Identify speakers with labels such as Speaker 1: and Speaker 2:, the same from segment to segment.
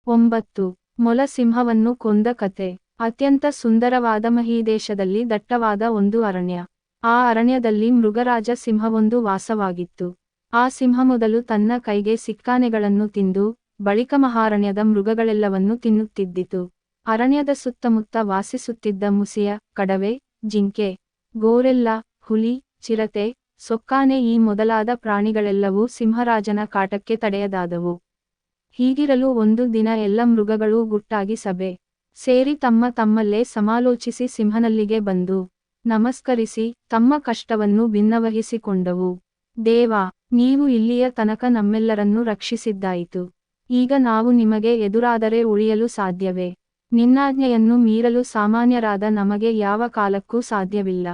Speaker 1: 9. ಮೊಲ ಸಿಂಹವನ್ನು ಕೊಂದ ಕತೆ. ಅತ್ಯಂತ ಸುಂದರವಾದ ಮಹೀದೇಶದಲ್ಲಿ ದಟ್ಟವಾದ ಒಂದು ಅರಣ್ಯ. ಆ ಅರಣ್ಯದಲ್ಲಿ ಮೃಗರಾಜ ಸಿಂಹವೊಂದು ವಾಸವಾಗಿತ್ತು. ಆ ಸಿಂಹ ಮೊದಲು ತನ್ನ ಕೈಗೆ ಸಿಕ್ಕಾನೆಗಳನ್ನು ತಿಂದು, ಬಳಿಕ ಮಹಾರಣ್ಯದ ಮೃಗಗಳೆಲ್ಲವನ್ನೂ ತಿನ್ನುತ್ತಿದ್ದಿತು. ಅರಣ್ಯದ ಸುತ್ತಮುತ್ತ ವಾಸಿಸುತ್ತಿದ್ದ ಮುಸಿಯ, ಕಡವೆ, ಜಿಂಕೆ, ಗೋರೆಲ್ಲ, ಹುಲಿ, ಚಿರತೆ, ಸೊಕ್ಕಾನೆ ಈ ಮೊದಲಾದ ಪ್ರಾಣಿಗಳೆಲ್ಲವೂ ಸಿಂಹರಾಜನ ಕಾಟಕ್ಕೆ ತಡೆಯದಾದವು. ಹೀಗಿರಲು ಒಂದು ದಿನ ಎಲ್ಲ ಮೃಗಗಳೂ ಗುಟ್ಟಾಗಿ ಸಭೆ ಸೇರಿ ತಮ್ಮಲ್ಲೇ ಸಮಾಲೋಚಿಸಿ ಸಿಂಹನಲ್ಲಿಗೆ ಬಂದು ನಮಸ್ಕರಿಸಿ ತಮ್ಮ ಕಷ್ಟವನ್ನು ಭಿನ್ನವಹಿಸಿಕೊಂಡವು. ದೇವಾ, ನೀವು ಇಲ್ಲಿಯ ತನಕ ನಮ್ಮೆಲ್ಲರನ್ನೂ ರಕ್ಷಿಸಿದ್ದಾಯಿತು. ಈಗ ನಾವು ನಿಮಗೆ ಎದುರಾದರೆ ಉಳಿಯಲು ಸಾಧ್ಯವೇ? ನಿನ್ನಾಜ್ಞೆಯನ್ನು ಮೀರಲು ಸಾಮಾನ್ಯರಾದ ನಮಗೆ ಯಾವ ಕಾಲಕ್ಕೂ ಸಾಧ್ಯವಿಲ್ಲ.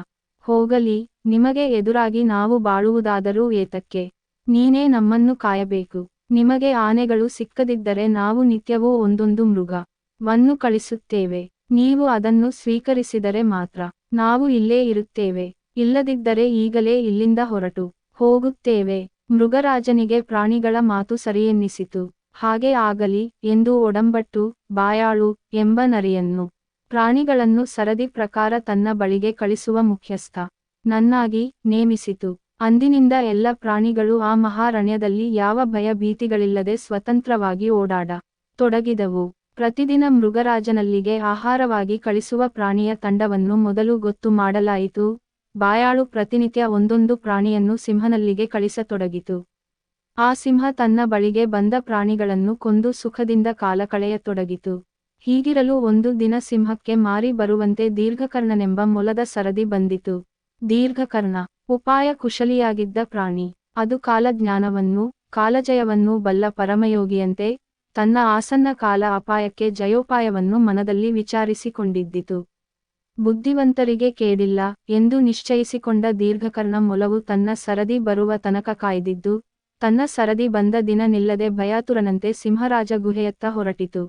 Speaker 1: ಹೋಗಲಿ, ನಿಮಗೆ ಎದುರಾಗಿ ನಾವು ಬಾಳುವುದಾದರೂ ಏತಕ್ಕೆ? ನೀನೇ ನಮ್ಮನ್ನು ಕಾಯಬೇಕು. ನಿಮಗೆ ಆನೆಗಳು ಸಿಕ್ಕದಿದ್ದರೆ ನಾವು ನಿತ್ಯವೂ ಒಂದೊಂದು ಮೃಗವನ್ನು ಕಳಿಸುತ್ತೇವೆ. ನೀವು ಅದನ್ನು ಸ್ವೀಕರಿಸಿದರೆ ಮಾತ್ರ ನಾವು ಇಲ್ಲೇ ಇರುತ್ತೇವೆ. ಇಲ್ಲದಿದ್ದರೆ ಈಗಲೇ ಇಲ್ಲಿಂದ ಹೊರಟು ಹೋಗುತ್ತೇವೆ. ಮೃಗರಾಜನಿಗೆ ಪ್ರಾಣಿಗಳ ಮಾತು ಸರಿಯೆನ್ನಿಸಿತು. ಹಾಗೆ ಆಗಲಿ ಎಂದು ಒಡಂಬಟ್ಟು ಬಾಯಾಳು ಎಂಬ ನರಿಯನ್ನು ಪ್ರಾಣಿಗಳನ್ನು ಸರದಿ ಪ್ರಕಾರ ತನ್ನ ಬಳಿಗೆ ಕಳಿಸುವ ಮುಖ್ಯಸ್ಥ ನನ್ನಾಗಿ ನೇಮಿಸಿತು. ಅಂದಿನಿಂದ ಎಲ್ಲ ಪ್ರಾಣಿಗಳು ಆ ಮಹಾರಣ್ಯದಲ್ಲಿ ಯಾವ ಭಯ ಭೀತಿಗಳಿಲ್ಲದೆ ಸ್ವತಂತ್ರವಾಗಿ ಓಡಾಡ ತೊಡಗಿದವು. ಪ್ರತಿದಿನ ಮೃಗರಾಜನಲ್ಲಿಗೆ ಆಹಾರವಾಗಿ ಕಳಿಸುವ ಪ್ರಾಣಿಯ ತಂಡವನ್ನು ಮೊದಲು ಗೊತ್ತು ಮಾಡಲಾಯಿತು. ಬಾಯಾಳು ಪ್ರತಿನಿತ್ಯ ಒಂದೊಂದು ಪ್ರಾಣಿಯನ್ನು ಸಿಂಹನಲ್ಲಿಗೆ ಕಳಿಸತೊಡಗಿತು. ಆ ಸಿಂಹ ತನ್ನ ಬಳಿಗೆ ಬಂದ ಪ್ರಾಣಿಗಳನ್ನು ಕೊಂದು ಸುಖದಿಂದ ಕಾಲ ಕಳೆಯತೊಡಗಿತು. ಹೀಗಿರಲು ಒಂದು ದಿನ ಸಿಂಹಕ್ಕೆ ಮಾರಿ ಬರುವಂತೆ ದೀರ್ಘಕರ್ಣನೆಂಬ ಮೊಲದ ಸರದಿ ಬಂದಿತು. ದೀರ್ಘಕರ್ಣ ಉಪಾಯ ಕುಶಲಿಯಾಗಿದ್ದ ಪ್ರಾಣಿ. ಅದು ಕಾಲಜ್ಞಾನವನ್ನೂ ಕಾಲಜಯವನ್ನೂ ಬಲ್ಲ ಪರಮಯೋಗಿಯಂತೆ ತನ್ನ ಆಸನ್ನ ಕಾಲ ಅಪಾಯಕ್ಕೆ ಜಯೋಪಾಯವನ್ನು ಮನದಲ್ಲಿ ವಿಚಾರಿಸಿಕೊಂಡಿದ್ದಿತು. ಬುದ್ಧಿವಂತರಿಗೆ ಕೇಡಿಲ್ಲ ಎಂದು ನಿಶ್ಚಯಿಸಿಕೊಂಡ ದೀರ್ಘಕರ್ಣ ಮೊಲವು ತನ್ನ ಸರದಿ ಬರುವ ತನಕ ಕಾಯ್ದಿದ್ದು, ತನ್ನ ಸರದಿ ಬಂದ ದಿನ ನಿಲ್ಲದೆ ಭಯಾತುರನಂತೆ ಸಿಂಹರಾಜ ಗುಹೆಯತ್ತ ಹೊರಟಿತು.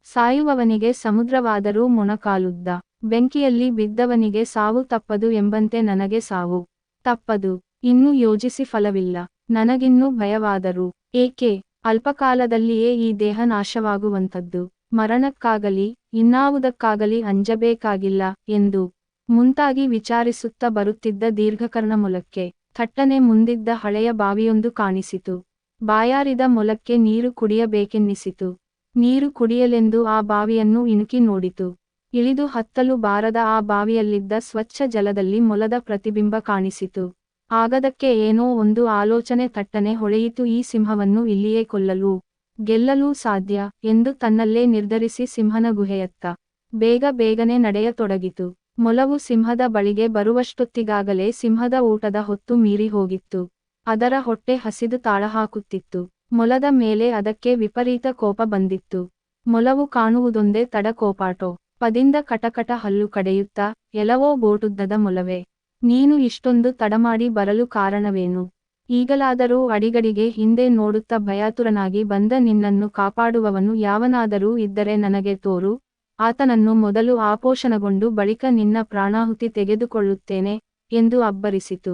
Speaker 1: ಸಾಯುವವನಿಗೆ ಸಮುದ್ರವಾದರೂ ಮೊಣಕಾಲುದ್ದ. ಬೆಂಕಿಯಲ್ಲಿ ಬಿದ್ದವನಿಗೆ ಸಾವು ತಪ್ಪದು ಎಂಬಂತೆ ನನಗೆ ಸಾವು ತಪ್ಪದು. ಇನ್ನು ಯೋಚಿಸಿ ಫಲವಿಲ್ಲ. ನನಗಿನ್ನೂ ಭಯವಾದರೂ ಏಕೆ? ಅಲ್ಪಕಾಲದಲ್ಲಿಯೇ ಈ ದೇಹ ನಾಶವಾಗುವಂಥದ್ದು. ಮರಣಕ್ಕಾಗಲಿ ಇನ್ನಾವುದಕ್ಕಾಗಲಿ ಅಂಜಬೇಕಾಗಿಲ್ಲ ಎಂದು ಮುಂತಾಗಿ ವಿಚಾರಿಸುತ್ತ ಬರುತ್ತಿದ್ದ ದೀರ್ಘಕರ್ಣ ಮೊಲಕ್ಕೆ ಥಟ್ಟನೆ ಮುಂದಿದ್ದ ಹಳೆಯ ಬಾವಿಯೊಂದು ಕಾಣಿಸಿತು. ಬಾಯಾರಿದ ಮೊಲಕ್ಕೆ ನೀರು ಕುಡಿಯಬೇಕೆನ್ನಿಸಿತು. ನೀರು ಕುಡಿಯಲೆಂದು ಆ ಬಾವಿಯನ್ನು ಇಣುಕಿ ನೋಡಿತು. ಇಳಿದು ಹತ್ತಲು ಬಾರದ ಆ ಬಾವಿಯಲ್ಲಿದ್ದ ಸ್ವಚ್ಛ ಜಲದಲ್ಲಿ ಮೊಲದ ಪ್ರತಿಬಿಂಬ ಕಾಣಿಸಿತು. ಆಗದಕ್ಕೆ ಏನೋ ಒಂದು ಆಲೋಚನೆ ತಟ್ಟನೆ ಹೊಳೆಯಿತು. ಈ ಸಿಂಹವನ್ನು ಇಲ್ಲಿಯೇ ಕೊಲ್ಲಲು ಗೆಲ್ಲಲೂ ಸಾಧ್ಯ ಎಂದು ತನ್ನಲ್ಲೇ ನಿರ್ಧರಿಸಿ ಸಿಂಹನ ಗುಹೆಯತ್ತ ಬೇಗನೆ ನಡೆಯತೊಡಗಿತು. ಮೊಲವು ಸಿಂಹದ ಬಳಿಗೆ ಬರುವಷ್ಟೊತ್ತಿಗಾಗಲೇ ಸಿಂಹದ ಊಟದ ಹೊತ್ತು ಮೀರಿ ಹೋಗಿತ್ತು. ಅದರ ಹೊಟ್ಟೆ ಹಸಿದು ತಾಳಹಾಕುತ್ತಿತ್ತು. ಮೊಲದ ಮೇಲೆ ಅದಕ್ಕೆ ವಿಪರೀತ ಕೋಪ ಬಂದಿತ್ತು. ಮೊಲವು ಕಾಣುವುದೊಂದೇ ತಡ ಕೋಪಾಟೋ ಪದಿಂದ ಕಟಕಟ ಹಲ್ಲು ಕಡೆಯುತ್ತಾ, ಎಲವೋ ಬೋಟುದ್ದದ ಮೊಲವೇ, ನೀನು ಇಷ್ಟೊಂದು ತಡಮಾಡಿ ಬರಲು ಕಾರಣವೇನು? ಈಗಲಾದರೂ ಅಡಿಗಡಿಗೆ ಹಿಂದೆ ನೋಡುತ್ತಾ ಭಯಾತುರನಾಗಿ ಬಂದ ನಿನ್ನನ್ನು ಕಾಪಾಡುವವನು ಯಾವನಾದರೂ ಇದ್ದರೆ ನನಗೆ ತೋರು. ಆತನನ್ನು ಮೊದಲು ಆಪೋಷಣಗೊಂಡು ಬಳಿಕ ನಿನ್ನ ಪ್ರಾಣಾಹುತಿ ತೆಗೆದುಕೊಳ್ಳುತ್ತೇನೆ ಎಂದು ಅಬ್ಬರಿಸಿತು.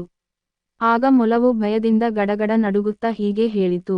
Speaker 1: ಆಗ ಮೊಲವು ಭಯದಿಂದ ಗಡಗಡ ನಡುಗುತ್ತಾ ಹೀಗೆ ಹೇಳಿತು.